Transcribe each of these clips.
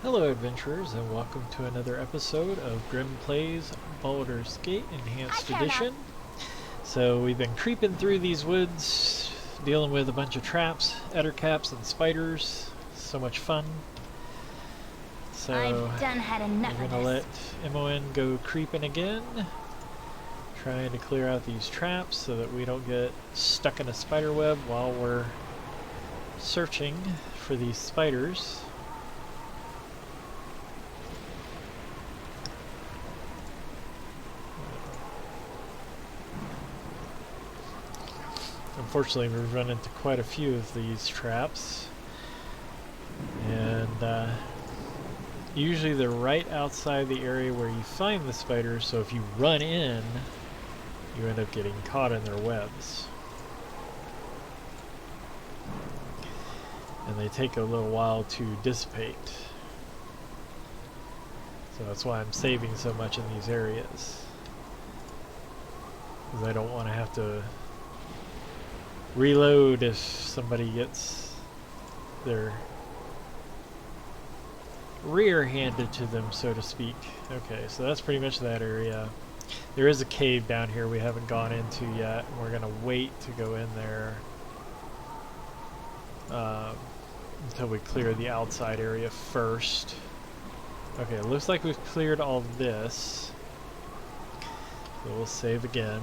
Hello adventurers and welcome to another episode of Grimm Plays Baldur's Gate Enhanced Edition. So we've been creeping through these woods, dealing with a bunch of traps, ettercaps, and spiders. So much fun. So I've done had enough we're gonna let Imoen go creeping again, trying to clear out these traps so that we don't get stuck in a spider web while we're searching for these spiders. Unfortunately, we've run into quite a few of these traps, and usually they're right outside the area where you find the spiders, so if you run in, you end up getting caught in their webs. And they take a little while to dissipate. So that's why I'm saving so much in these areas, because I don't want to have to reload if somebody gets their rear handed to them, so to speak. Okay, so that's pretty much that area. There is a cave down here we haven't gone into yet. We're gonna wait to go in there until we clear the outside area first. Okay, it looks like we've cleared all of this, so we'll save again.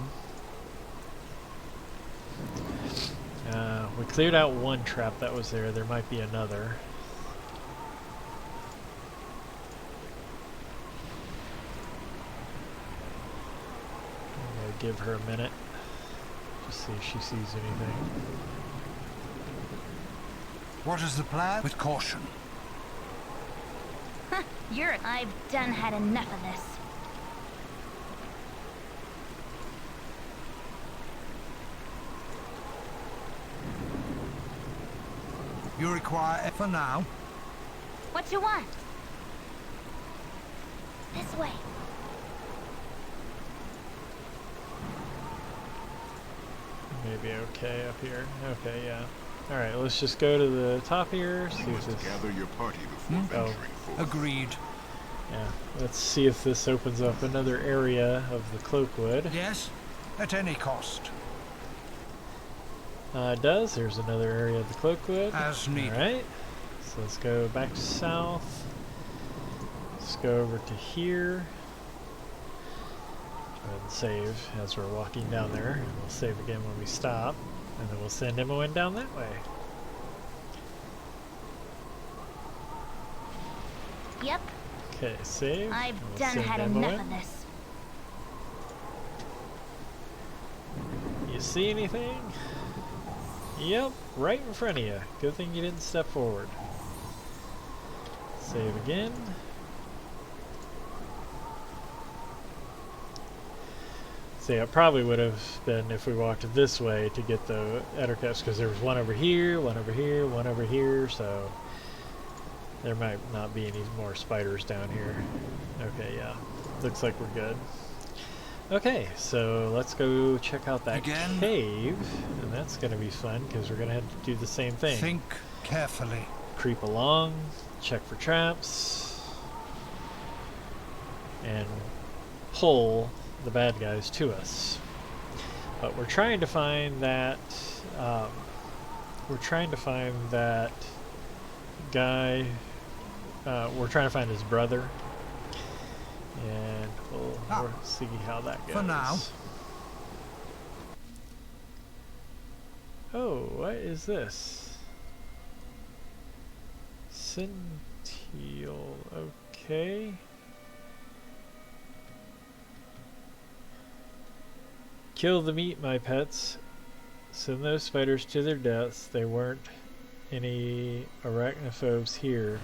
We cleared out one trap that was there. There might be another. I'm gonna give her a minute. Just see if she sees anything. What is the plan? With caution. I've done had enough of this. You require it for now. What you want? This way. Maybe okay up here. Okay, yeah. Alright, let's just go to the top here. See if this... gather your party before venturing forth. Agreed. Yeah, let's see if this opens up another area of the Cloakwood. Yes, at any cost. It does. There's another area of the Cloakwood. As needed. Alright, so let's go back south. Let's go over to here. Go ahead and save as we're walking down there. And we'll save again when we stop. And then we'll send Imoen down that way. Yep. Okay, save. I've We'll done send had Imoen. enough of this. You see anything? Yep, right in front of you. Good thing you didn't step forward. Save again. See, it probably would have been if we walked this way to get the ettercaps, because there was one over here, one over here, one over here, so there might not be any more spiders down here. Okay, yeah. Looks like we're good. Okay, so let's go check out that cave, and that's going to be fun, because we're going to have to do the same thing. Think carefully. Creep along, check for traps, and pull the bad guys to us. But we're trying to find that guy. We're trying to find his brother, and we'll see how that goes. For now. Oh, what is this? Centile. Okay. Kill the meat, my pets. Send those spiders to their deaths. There weren't any arachnophobes here.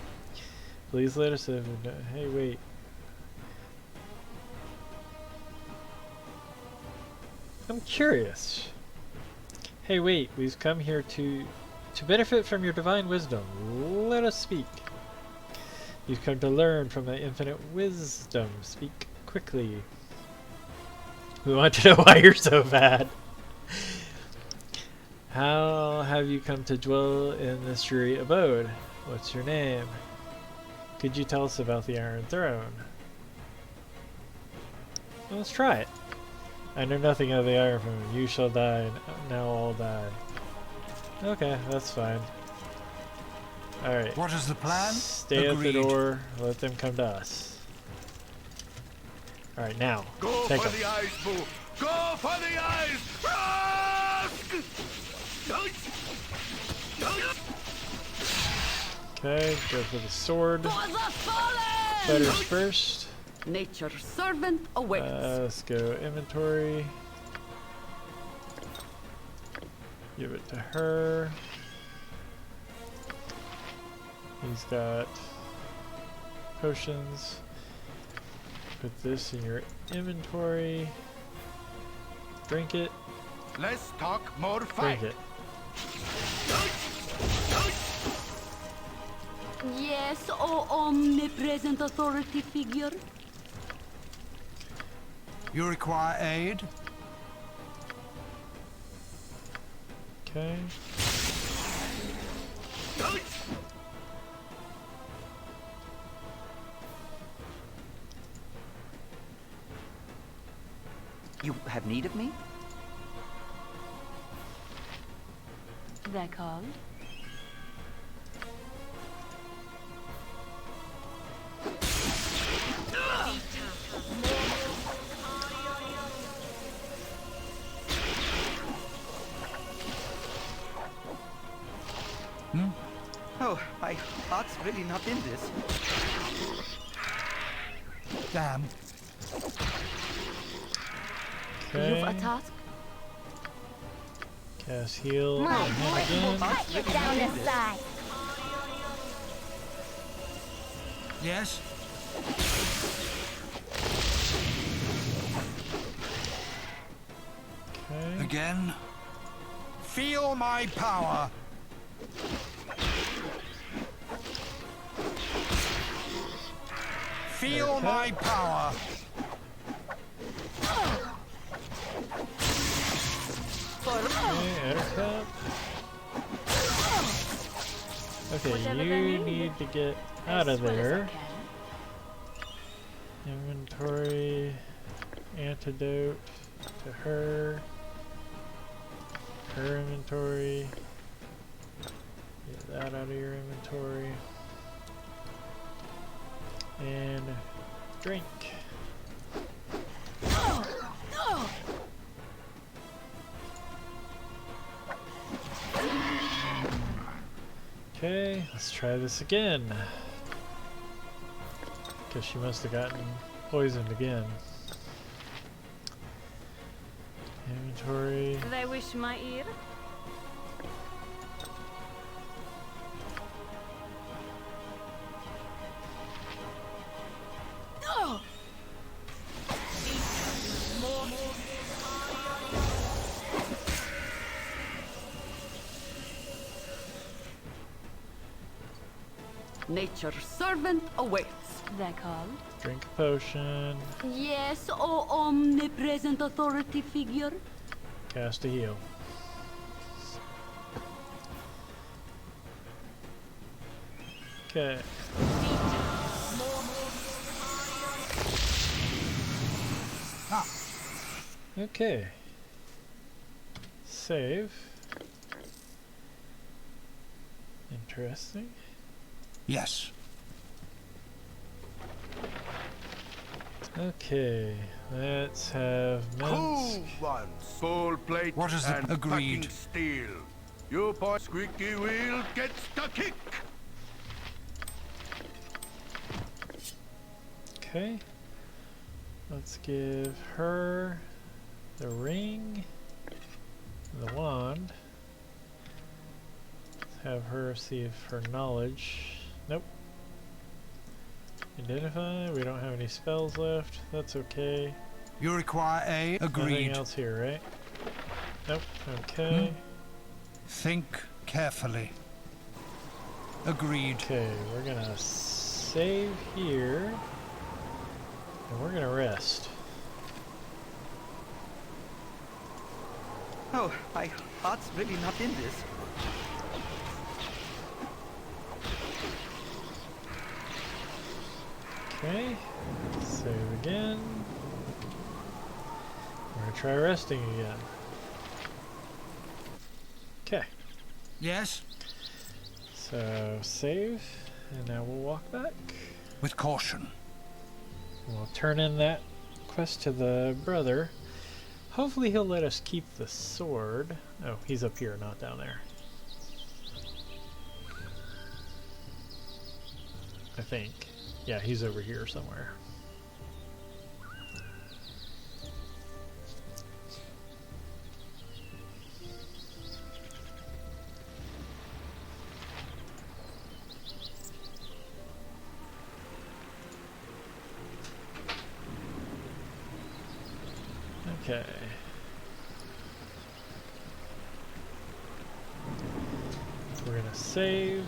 Please let us have... Hey, wait. I'm curious. Hey, wait. We've come here to benefit from your divine wisdom. Let us speak. You've come to learn from the infinite wisdom. Speak quickly. We want to know why you're so bad. How have you come to dwell in this dreary abode? What's your name? Could you tell us about the Iron Throne? Well, let's try it. I know nothing of the Iron Throne. You shall die, and now all die. Okay, that's fine. Alright. What is the plan? Stay Agreed. at the door. Let them come to us. Alright, now. Go Take for 'em. the eyes, Boo! Go for the eyes! Okay, go for the sword. For the fallen! Fetters first. Nature's servant awaits. Let's go inventory. Give it to her. He's got potions. Put this in your inventory. Drink it. Let's talk more fight. Drink it. Yes, oh omnipresent authority figure. You require aid? Okay. You have need of me? They're called. Oh, my heart's really not in this. Damn. Okay. You've a task? Cast heal My on him voice will again. cut you down to size. Yes? Okay. Again? Feel my power! Feel Okay. my power! Okay, Ettercup. Okay, Whatever you they need. need to get out of As well as I there. can. Inventory, antidote to her. Her inventory. Get that out of your inventory. And drink. Okay, let's try this again. Because she must have gotten poisoned again. Inventory. They wish my ear. Nature's servant awaits. They're called. Drink a potion. Yes, oh omnipresent authority figure. Cast a heal. Okay. Ah, Okay. Save. Interesting. yes. Okay. Let's have Minsk. Cool ones. Gold plate What is the- and agreed. fucking steel. You boy squeaky wheel gets the kick. Okay. Let's give her the ring, the wand. Let's have her see if her knowledge. Nope. Identify. We don't have any spells left. That's okay. You require aid? Nothing Agreed. else here, right? Nope. Okay. Think carefully. Agreed. Okay, we're gonna save here. And we're gonna rest. Oh, my heart's really not in this. Okay, save again. We're gonna try resting again. Okay, Yes? so save, and now we'll walk back. With caution. We'll turn in that quest to the brother. Hopefully he'll let us keep the sword. Oh, he's up here, not down there. I think. Yeah, he's over here somewhere. Okay. We're gonna save.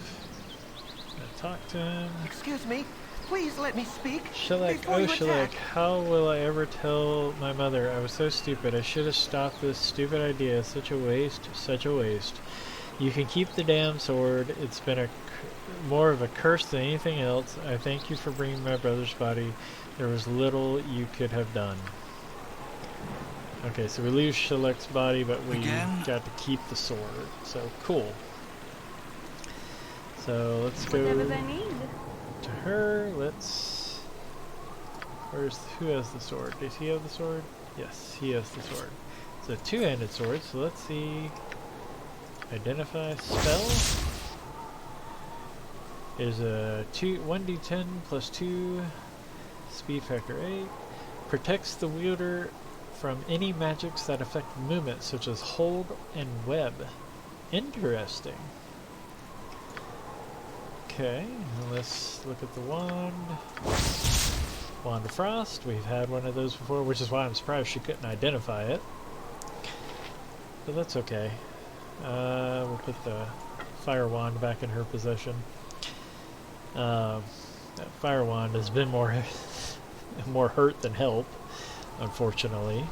Gonna talk to him. Excuse me. Please let me speak. Shellac, before oh you Shellac, attack. how will I ever tell my mother? I was so stupid. I should have stopped this stupid idea. Such a waste, such a waste. You can keep the damn sword. It's been more of a curse than anything else. I thank you for bringing my brother's body. There was little you could have done. Okay, so we lose Shellac's body, but we Again? got to keep the sword. So, cool. So, let's Whatever go they need. to her. Let's... Who has the sword? Does he have the sword? Yes, he has the sword. It's a two-handed sword, so let's see... Identify spell. Is a 1d10 plus 2, speed factor 8. Protects the wielder from any magics that affect movement, such as hold and web. Interesting. Okay, let's look at the wand. Wand of Frost. We've had one of those before, which is why I'm surprised she couldn't identify it. But that's okay. We'll put the fire wand back in her possession. That fire wand has been more hurt than help, unfortunately.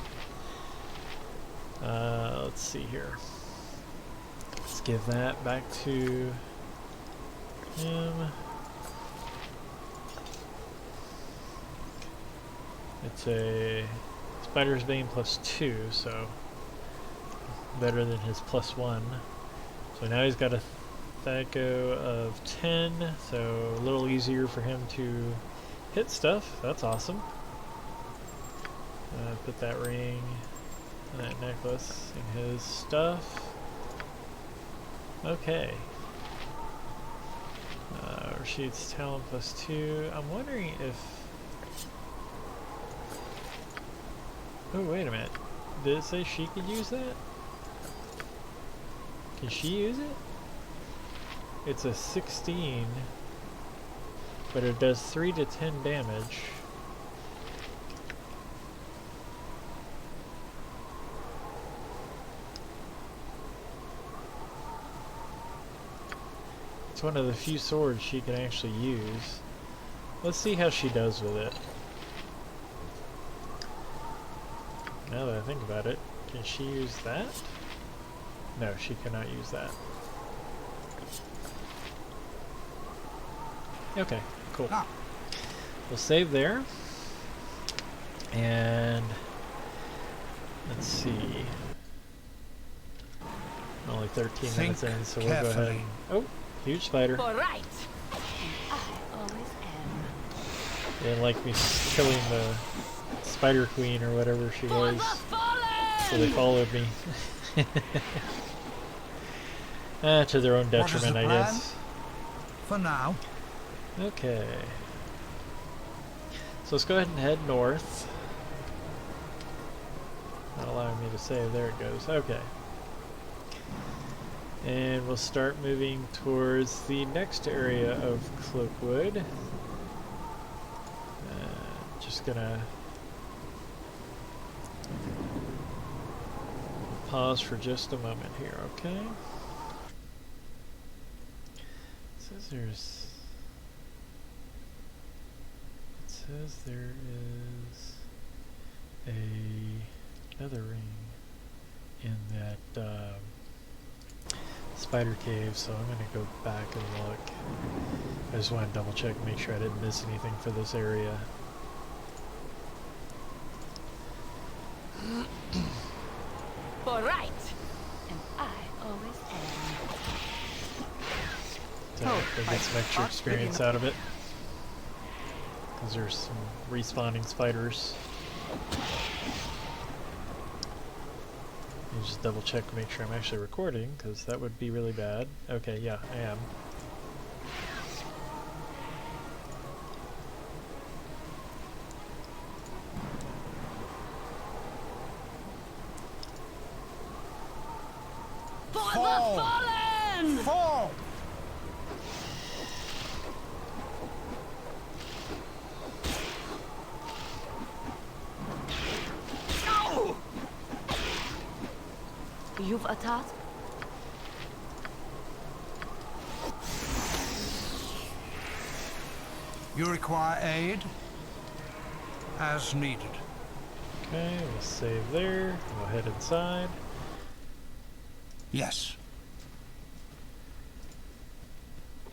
Let's see here. Let's give that back to him. It's a Spider's Bane plus 2, so better than his plus 1. So now he's got a Thaco of 10, so a little easier for him to hit stuff. That's awesome. Put that ring and that necklace in his stuff. Okay. Rasheed's talent plus 2. I'm wondering if... Oh, wait a minute. Did it say she could use that? Can she use it? It's a 16, but it does 3 to 10 damage. It's one of the few swords she can actually use. Let's see how she does with it. Now that I think about it, can she use that? No, she cannot use that. Okay, cool. Ah. We'll save there. And let's see. Only 13 minutes in, so we'll go ahead carefully. and... Oh, huge spider. All right. I always am. They didn't like me killing the spider queen or whatever she was. So they followed me. To their own What is the detriment, I plan? guess. For now. Okay. So let's go ahead and head north. Not allowing me to save. There it goes. Okay. And we'll start moving towards the next area of Cloakwood. Just gonna pause for just a moment here, okay? It says there is another ring in that spider cave, so I'm gonna go back and look. I just want to double check and make sure I didn't miss anything for this area. For right. And I always am. So I get some extra experience out of it. Because there's some respawning spiders. You just double check to make sure I'm actually recording, because that would be really bad. Okay, yeah, I am. For the fallen! Fall! You've a task? You require aid? As needed. Okay, we'll save there. We'll head inside. Yes.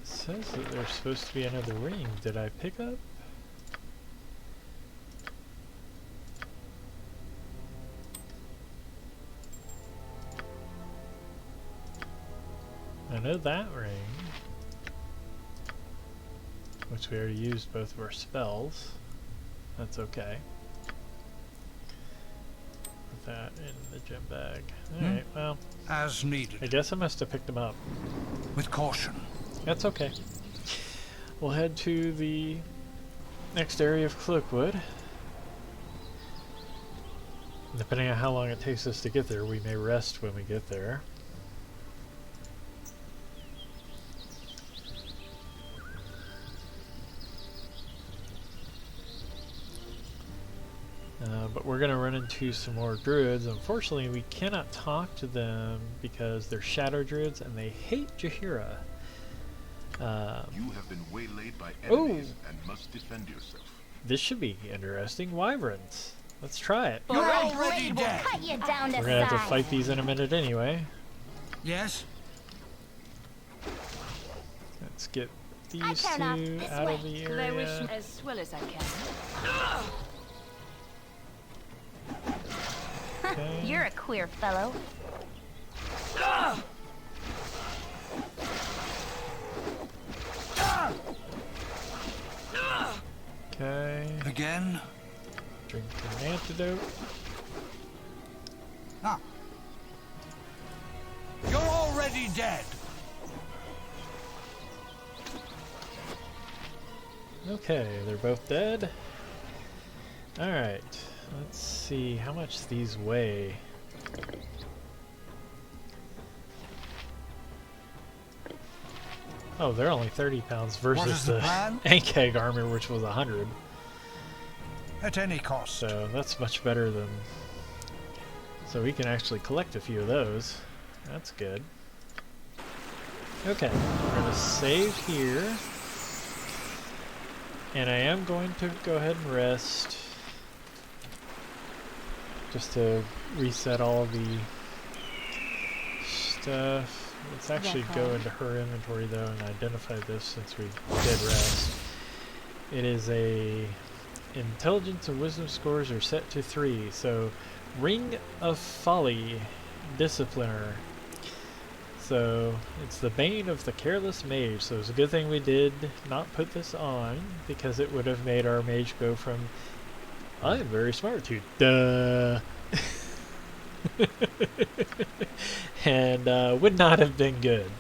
It says that there's supposed to be another ring. Did I pick up? I know that ring, which we already used both of our spells. That's okay. Put that in the gem bag. Alright, well, As needed. I guess I must have picked them up. With caution. That's okay. We'll head to the next area of Cloakwood. Depending on how long it takes us to get there, we may rest when we get there. But we're going to run into some more druids. Unfortunately, we cannot talk to them because they're shadow druids and they hate Jaheira. You have been waylaid by enemies and must defend yourself. This should be interesting. Wyverns. Let's try it. You're Alright, already we'll dead. cut you down to We're going to have to size. fight these in a minute anyway. Yes? Let's get these turn off two this out of way. the I wish area. as well as I can. Okay. You're a queer fellow. Okay. Again? Drink an antidote. Ah. You're already dead. Okay, they're both dead. Alright, let's see how much these weigh. Oh, they're only 30 pounds is versus the the plan? Ankeg armor, which was 100. At any cost. So that's much better than... So we can actually collect a few of those. That's good. Okay, we're going to save here. And I am going to go ahead and rest. Just to reset all of the stuff. Let's actually go into her inventory though and identify this since we did rest. It is a intelligence and wisdom scores are set to 3. So Ring of Folly, Discipliner. So it's the Bane of the Careless Mage. So it's a good thing we did not put this on because it would have made our mage go from I'm very smart to duh. And would not have been good.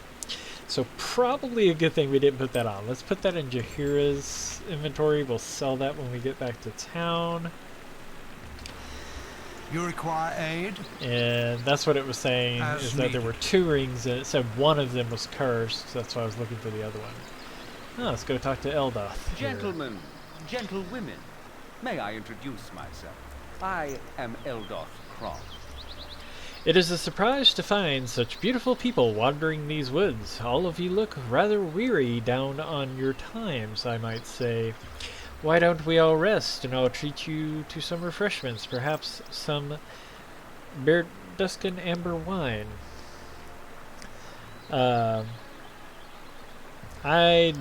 So probably a good thing we didn't put that on. Let's put that in Jaheira's inventory. We'll sell that when we get back to town. You require aid? And that's what it was saying, As is that there needed. were 2 rings and it said one of them was cursed. So that's why I was looking for the other one. Oh, let's go talk to Eldoth. here. Gentlemen, gentlewomen, may I introduce myself? I am Eldoth Croft. It is a surprise to find such beautiful people wandering these woods. All of you look rather weary down on your times, I might say. Why don't we all rest, and I'll treat you to some refreshments, perhaps some Berduscan amber wine. I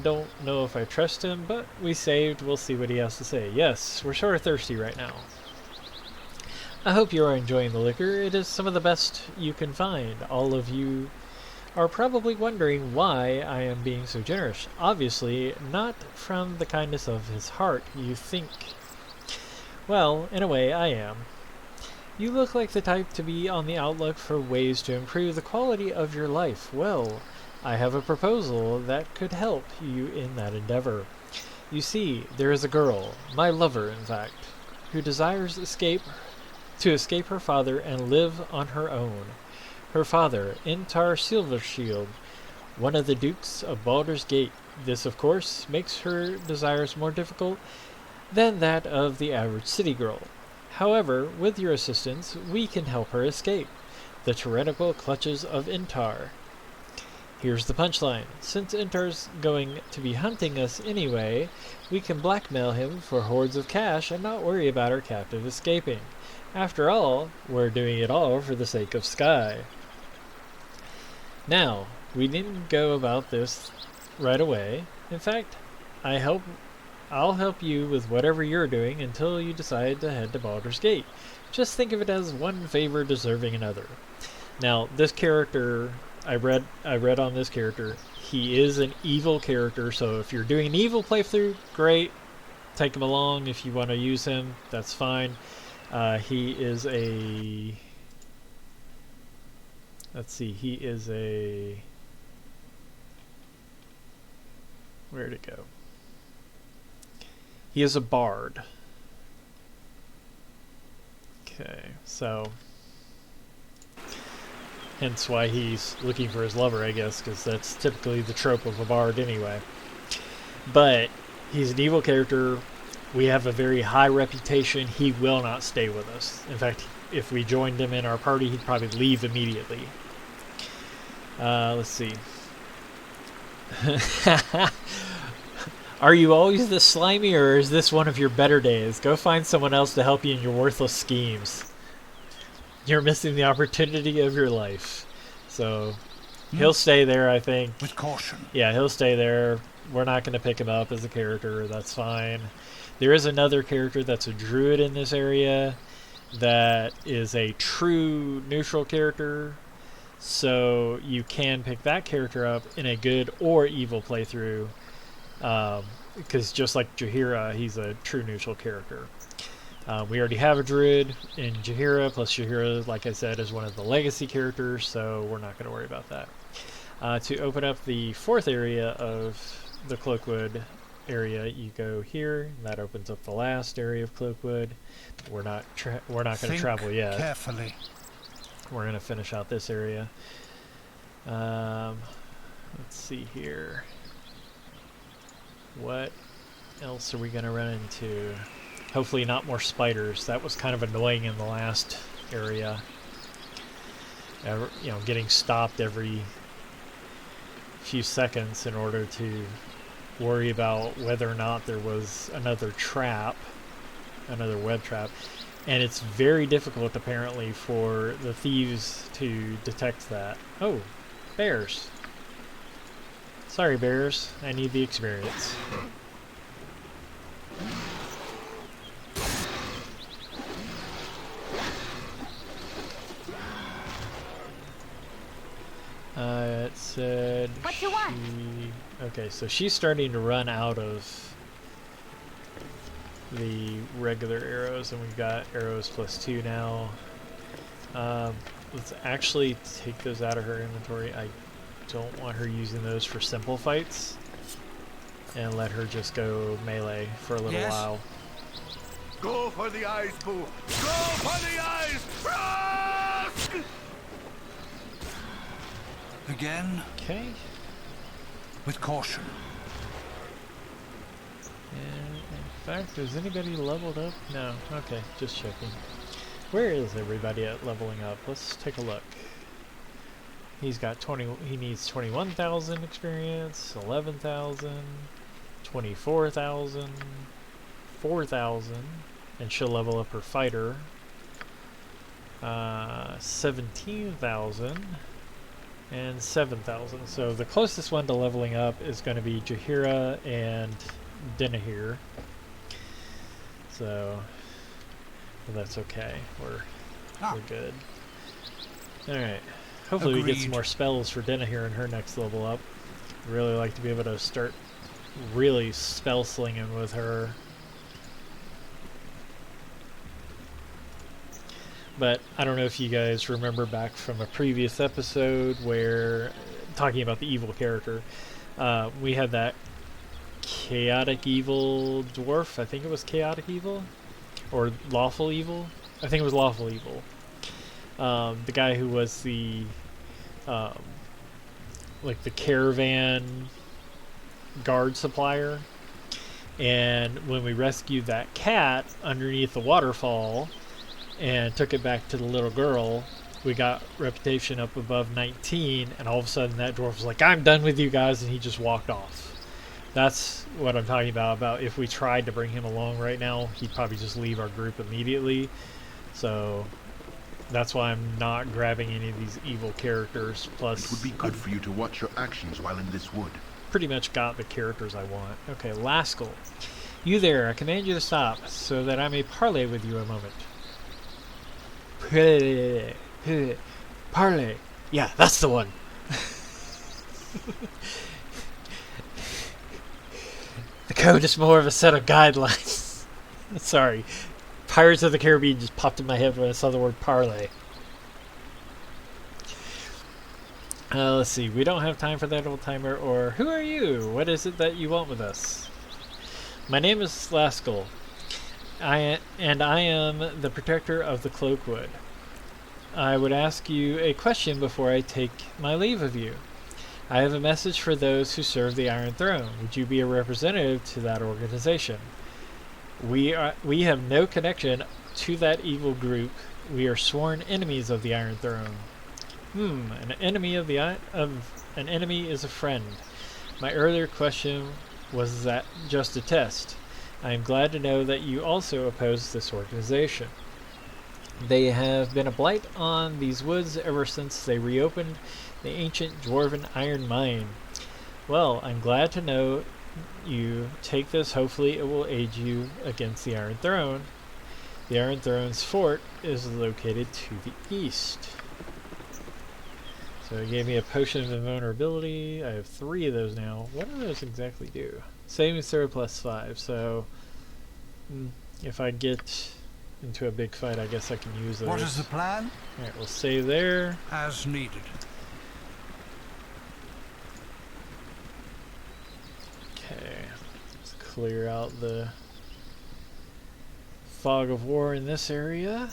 don't know if I trust him, but we saved. We'll see what he has to say. Yes, we're sort of thirsty right now. I hope you are enjoying the liquor. It is some of the best you can find. All of you are probably wondering why I am being so generous. Obviously, not from the kindness of his heart, you think. Well, in a way, I am. You look like the type to be on the outlook for ways to improve the quality of your life. Well, I have a proposal that could help you in that endeavor. You see, there is a girl, my lover in fact, who desires to escape her father and live on her own. Her father, Intar Silvershield, one of the dukes of Baldur's Gate. This, of course, makes her desires more difficult than that of the average city girl. However, with your assistance, we can help her escape the tyrannical clutches of Intar. Here's the punchline. Since Intar's going to be hunting us anyway, we can blackmail him for hordes of cash and not worry about our captive escaping. After all, we're doing it all for the sake of Sky. Now, we didn't go about this right away. In fact, I'll help you with whatever you're doing until you decide to head to Baldur's Gate. Just think of it as one favor deserving another. Now, this character, I read on this character, he is an evil character, so if you're doing an evil playthrough, great. Take him along if you want to use him, that's fine. He is a... Let's see, he is a... Where'd it go? He is a bard. Okay, so... Hence why he's looking for his lover, I guess, because that's typically the trope of a bard anyway. But he's an evil character. We have a very high reputation. He will not stay with us. In fact, if we joined him in our party, he'd probably leave immediately. Let's see. Are you always this slimy, or is this one of your better days? Go find someone else to help you in your worthless schemes. You're missing the opportunity of your life. So, he'll stay there, I think. With caution. Yeah, he'll stay there. We're not going to pick him up as a character. That's fine. There is another character that's a druid in this area that is a true neutral character. So, you can pick that character up in a good or evil playthrough. Because just like Jaheira, he's a true neutral character. We already have a druid in Jaheira, plus Jaheira, like I said, is one of the legacy characters, so we're not going to worry about that. To open up the fourth area of the Cloakwood area, you go here. That opens up the last area of Cloakwood. We're not going to travel yet. Carefully. We're going to finish out this area. Let's see here. What else are we going to run into? Hopefully not more spiders. That was kind of annoying in the last area. You know, getting stopped every few seconds in order to worry about whether or not there was another trap, another web trap. And it's very difficult, apparently, for the thieves to detect that. Oh, bears. Sorry, bears. I need the experience. It said... What you want? Okay, so she's starting to run out of the regular arrows, and we've got arrows +2 now. Let's actually take those out of her inventory. I don't want her using those for simple fights, and let her just go melee for a little while. Go for the eyes, Pooh! Go for the eyes! Rusk! Again. Okay. With caution. And in fact, is anybody leveled up? No. Okay, just checking. Where is everybody at leveling up? Let's take a look. He's got 20. He needs 21,000 experience, 11,000, 24,000, 4,000, and she'll level up her fighter. 17,000. and 7,000. So the closest one to leveling up is going to be Jaheira and Denahir. So well, that's okay. We're good. Alright. Hopefully we get some Agreed. more spells for Denahir in her next level up. Really like to be able to start really spell slinging with her. But I don't know if you guys remember back from a previous episode where, talking about the evil character, we had that chaotic evil dwarf. I think it was chaotic evil? Or lawful evil? I think it was lawful evil. The guy who was the, like the caravan guard supplier. And when we rescued that cat underneath the waterfall and took it back to the little girl, we got reputation up above 19, and all of a sudden that dwarf was like, I'm done with you guys, and he just walked off. That's what I'm talking about if we tried to bring him along right now, he'd probably just leave our group immediately. So that's why I'm not grabbing any of these evil characters. Plus, It would be good for you to watch your actions while in this wood. pretty much got the characters I want. Okay, Laskell. You there, I command you to stop, so that I may parley with you a moment. Parley. Yeah, that's the one. The code is more of a set of guidelines. Sorry. Pirates of the Caribbean just popped in my head when I saw the word parley. Let's see. We don't have time for that old timer. Or who are you? What is it that you want with us? My name is Laskell. I am the protector of the Cloakwood. I would ask you a question before I take my leave of you. I have a message for those who serve the Iron Throne. Would you be a representative to that organization? We have no connection to that evil group. We are sworn enemies of the Iron Throne. An enemy of an enemy is a friend. My earlier question was that just a test. I am glad to know that you also oppose this organization. They have been a blight on these woods ever since they reopened the ancient dwarven iron mine. Well, I'm glad to know you take this. Hopefully it will aid you against the Iron Throne. The Iron Throne's fort is located to the east. So it gave me a potion of invulnerability. I have 3 of those now. What do those exactly do? Saving throw +5. So if I get into a big fight, I guess I can use those. What is the plan? Alright, we'll save there. As needed. Okay, let's clear out the fog of war in this area.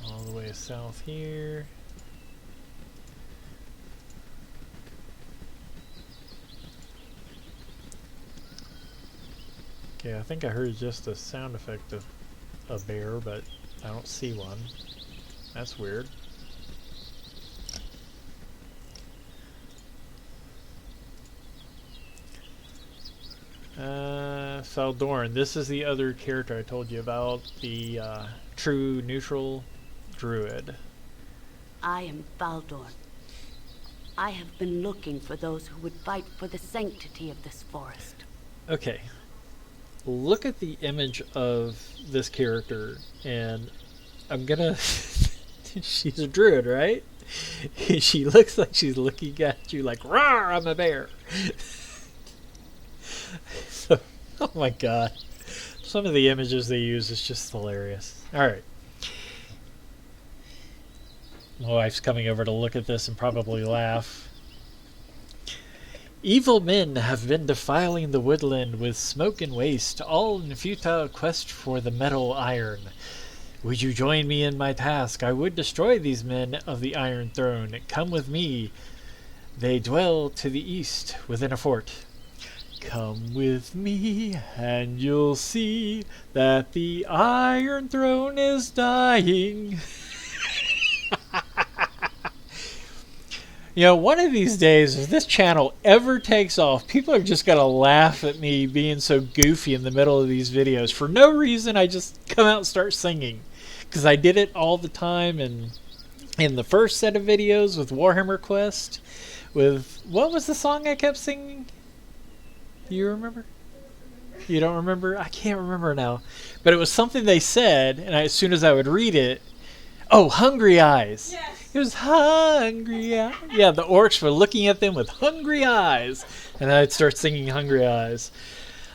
All the way south here. Okay, I think I heard just a sound effect of a bear, but I don't see one. That's weird. Faerûn. This is the other character I told you about, the true neutral druid. I am Baldur. I have been looking for those who would fight for the sanctity of this forest. Okay. Look at the image of this character, and I'm gonna... She's a druid, right? She looks like she's looking at you like, "Rawr, I'm a bear!" So, oh my god. Some of the images they use is just hilarious. Alright. My wife's coming over to look at this and probably laugh. Evil men have been defiling the woodland with smoke and waste, all in futile quest for the metal iron. Would you join me in my task? I would destroy these men of the Iron Throne. Come with me. They dwell to the east, within a fort. Come with me, and you'll see that the Iron Throne is dying. You know, one of these days, if this channel ever takes off, people are just going to laugh at me being so goofy in the middle of these videos. For no reason, I just come out and start singing. Because I did it all the time in the first set of videos with Warhammer Quest. With, what was the song I kept singing? Do you remember? You don't remember? I can't remember now. But it was something they said, and as soon as I would read it, oh, Hungry Eyes. Yes. It was Hungry Eyes. Yeah, the orcs were looking at them with hungry eyes. And I'd start singing Hungry Eyes.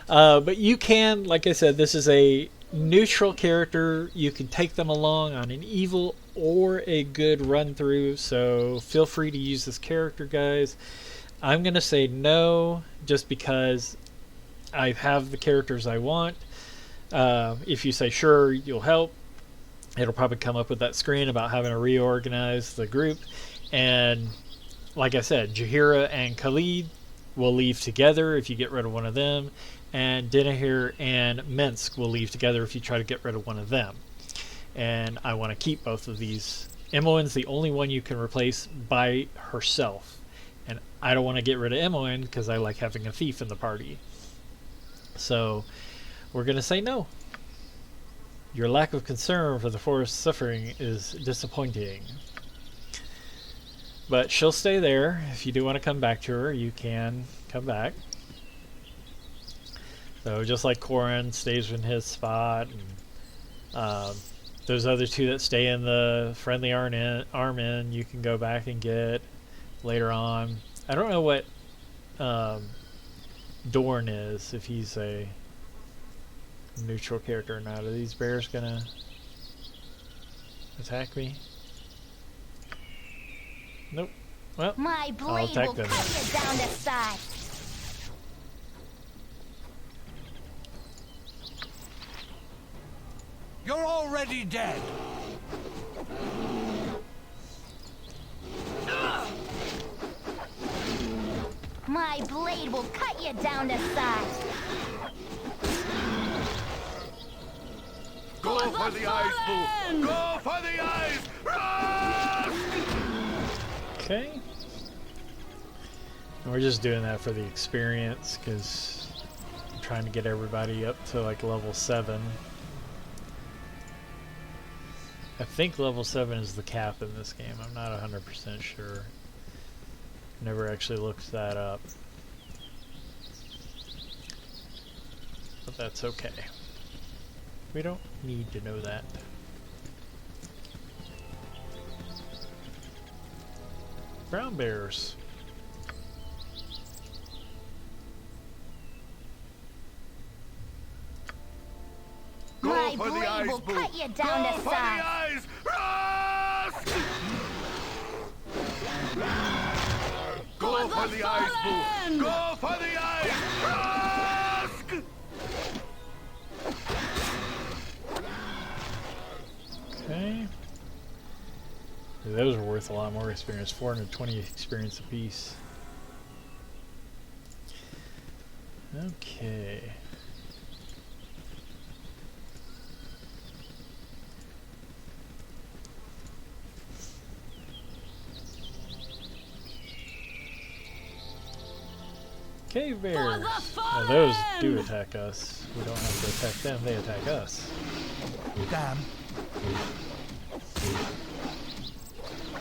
But you can, like I said, this is a neutral character. You can take them along on an evil or a good run through. So feel free to use this character, guys. I'm going to say no, just because I have the characters I want. If you say sure, you'll help. It'll probably come up with that screen about having to reorganize the group. And like I said, Jaheira and Khalid will leave together if you get rid of one of them. And Dinahir and Minsk will leave together if you try to get rid of one of them. And I want to keep both of these. Imoen's the only one you can replace by herself. And I don't want to get rid of Imoen because I like having a thief in the party. So we're going to say no. Your lack of concern for the forest's suffering is disappointing. But she'll stay there. If you do want to come back to her, you can come back. So just like Corrin stays in his spot, and those other two that stay in the friendly arm in, you can go back and get later on. I don't know what Dorn is, if he's a neutral character or not. Are these bears gonna attack me? Nope. Well, My I'll blade attack will them. cut you down to size. You're already dead. My blade will cut you down to size. Go for the eyes, Boo! Go for the eyes! Rush! Okay. And we're just doing that for the experience, because I'm trying to get everybody up to like level 7. I think level 7 is the cap in this game. I'm not 100% sure. Never actually looked that up. But that's okay. We don't need to know that. Brown bears. My for the blade eyes, will Boo! cut you down Go to for size. the eyes! Rush! Go for the eyes, Boo! Go for the eyes! Rush! Okay. Those are worth a lot more experience. 420 experience apiece. Okay. Cave bears. Now those do attack us. We don't have to attack them, they attack us. Damn.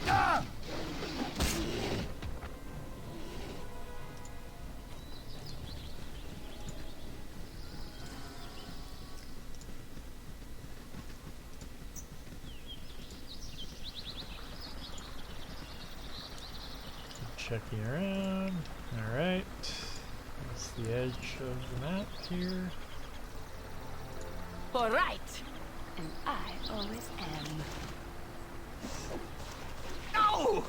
Ah! Checking around. Alright. That's the edge of the map here. For right. And I always am. No!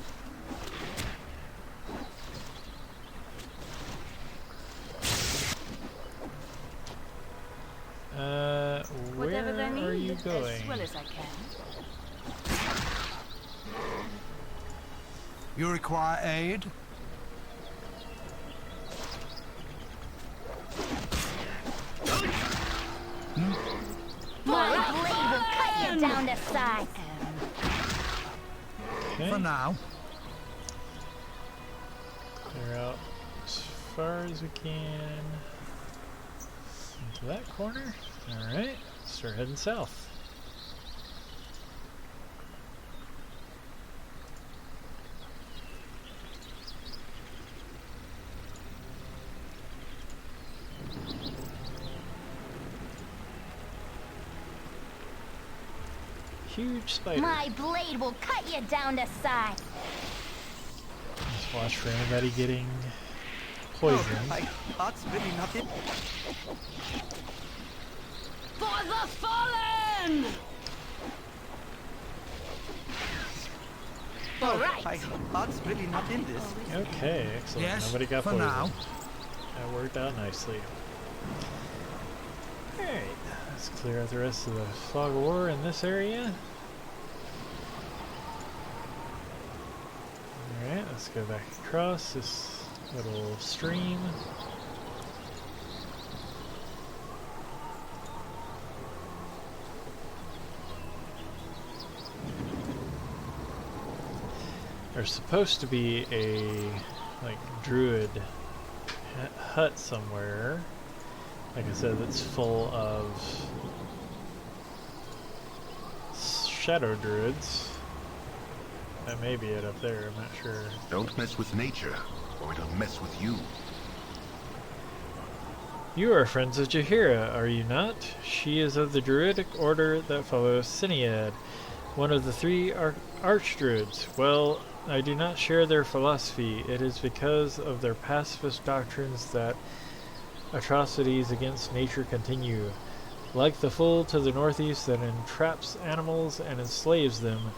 Whatever Where they need, are you as going? well as I can. You require aid? My blade will cut you down to size. Okay. For now. Clear out as far as we can into that corner. Alright, start heading south. Huge spider. My blade will cut you down to size. Just watch for anybody getting poisoned. Oh, my heart's really not in. For the fallen! All right. My heart's really not in this. Okay, excellent. Yes, Nobody got for poisoned. now. That worked out nicely. Alright, let's clear out the rest of the fog of war in this area. Alright, let's go back across this little stream. There's supposed to be a like druid hut somewhere. Like I said, that's full of shadow druids. That may be it up there, I'm not sure. Don't mess with nature, or it'll mess with you. You are friends of Jaheira, are you not? She is of the druidic order that follows Cinead, one of the three archdruids. Well, I do not share their philosophy. It is because of their pacifist doctrines that atrocities against nature continue. Like the fool to the northeast that entraps animals and enslaves them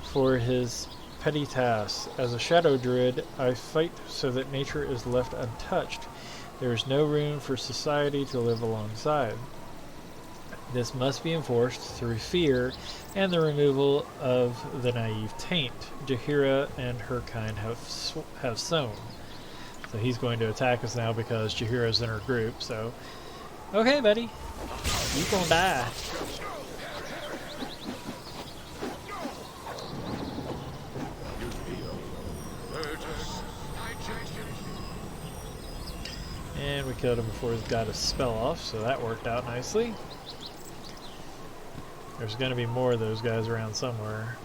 for his petty tasks. As a shadow druid, I fight so that nature is left untouched. There is no room for society to live alongside. This must be enforced through fear and the removal of the naive taint Jaheira and her kind have sown. So he's going to attack us now because Jaheira's in her group, so... Okay, buddy. You gonna die. And we killed him before he got his spell off, so that worked out nicely. There's going to be more of those guys around somewhere.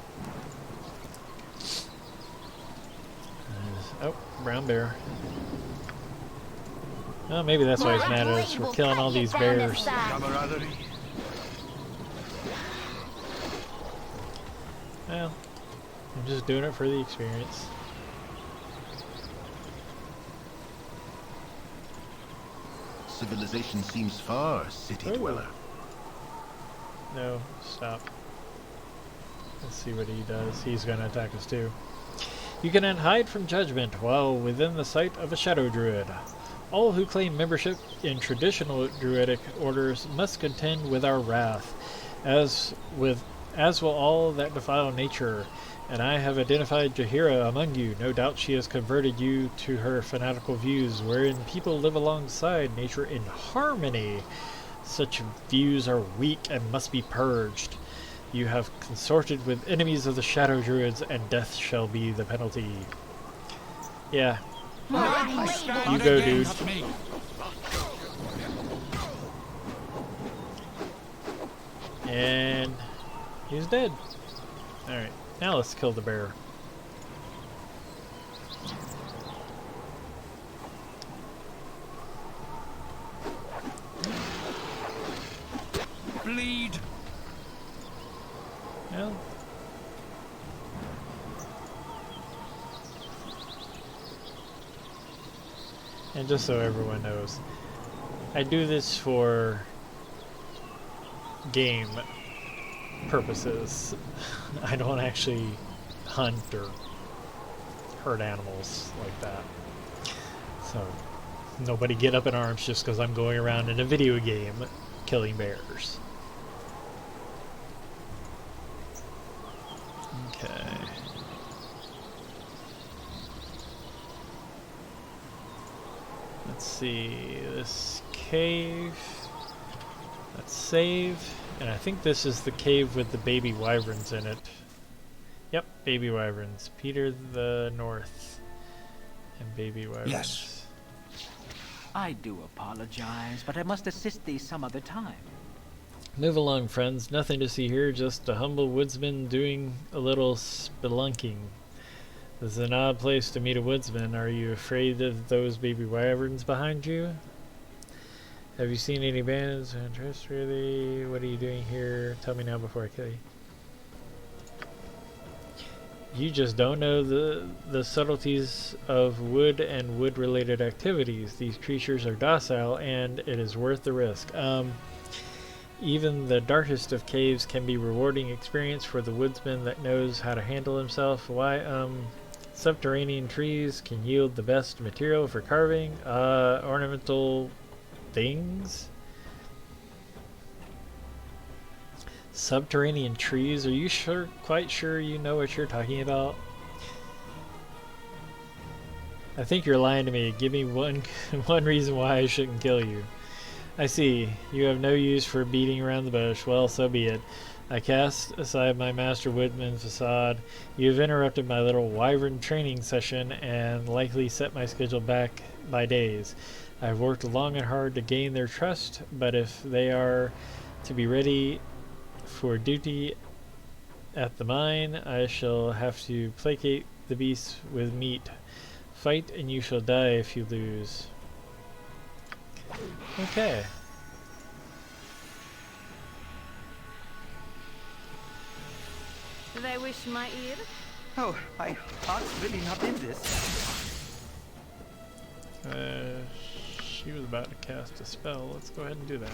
Oh, brown bear. Oh, maybe that's why he's mad at us. We're killing all these bears. Camaraderie. Well, I'm just doing it for the experience. Civilization seems far, city dweller. No, stop. Let's see what he does. He's going to attack us too. You cannot hide from judgment while within the sight of a shadow druid. All who claim membership in traditional druidic orders must contend with our wrath, as will all that defile nature. And I have identified Jaheira among you. No doubt she has converted you to her fanatical views, wherein people live alongside nature in harmony. Such views are weak and must be purged. You have consorted with enemies of the shadow druids, and death shall be the penalty. Yeah. You go, dude. And he's dead. Alright, now let's kill the bear. Bleed. Well. And just so everyone knows, I do this for game purposes. I don't actually hunt or hurt animals like that. So, nobody get up in arms just because I'm going around in a video game killing bears. Okay. Let's see, this cave. Let's save. And I think this is the cave with the baby wyverns in it. Yep, baby wyverns. Peter the North. and baby wyverns. Yes. I do apologize, but I must assist thee some other time. Move along, friends. Nothing to see here, just a humble woodsman doing a little spelunking. This is an odd place to meet a woodsman. Are you afraid of those baby wyverns behind you? Have you seen any bandits? Untrustworthy. What are you doing here? Tell me now before I kill you. You just don't know the subtleties of wood and wood-related activities. These creatures are docile, and it is worth the risk. Even the darkest of caves can be rewarding experience for the woodsman that knows how to handle himself. Why, subterranean trees can yield the best material for carving, ornamental things. Subterranean trees? Are you quite sure you know what you're talking about? I think you're lying to me. Give me one reason why I shouldn't kill you. I see. You have no use for beating around the bush. Well, so be it. I cast aside my master woodman facade. You have interrupted my little wyvern training session and likely set my schedule back by days. I have worked long and hard to gain their trust, but if they are to be ready for duty at the mine, I shall have to placate the beasts with meat. Fight and you shall die if you lose. Okay. They wish my ear? Oh, my heart's really not in this. She was about to cast a spell. Let's go ahead and do that.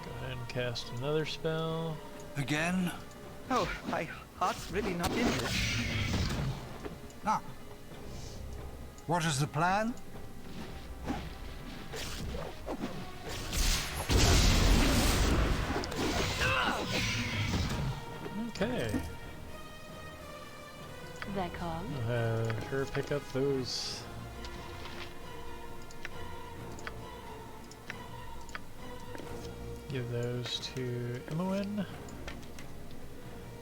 Go ahead and cast another spell. Again? Oh, my heart's really not in this. Ah. What is the plan? Okay. That call? I'll have her pick up those. Give those to Imoen.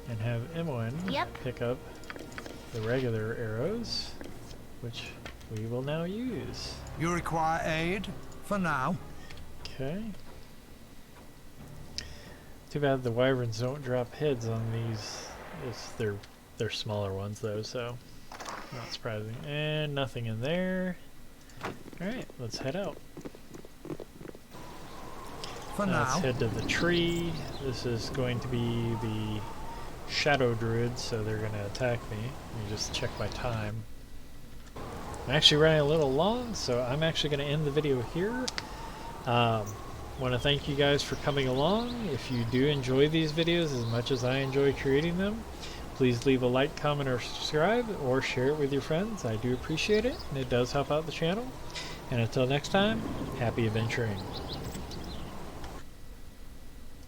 And have Imoen pick up the regular arrows, which we will now use. You require aid? For now. Okay. Too bad the wyverns don't drop heads on these. They're smaller ones though, so not surprising. And nothing in there. Alright, let's head out. For Let's now. head to the tree. This is going to be the shadow druids, so they're going to attack me. Let me just check my time. I'm actually running a little long, so I'm actually going to end the video here. Want to thank you guys for coming along. If you do enjoy these videos as much as I enjoy creating them, please leave a like, comment, or subscribe, or share it with your friends. I do appreciate it, and it does help out the channel. And until next time, happy adventuring.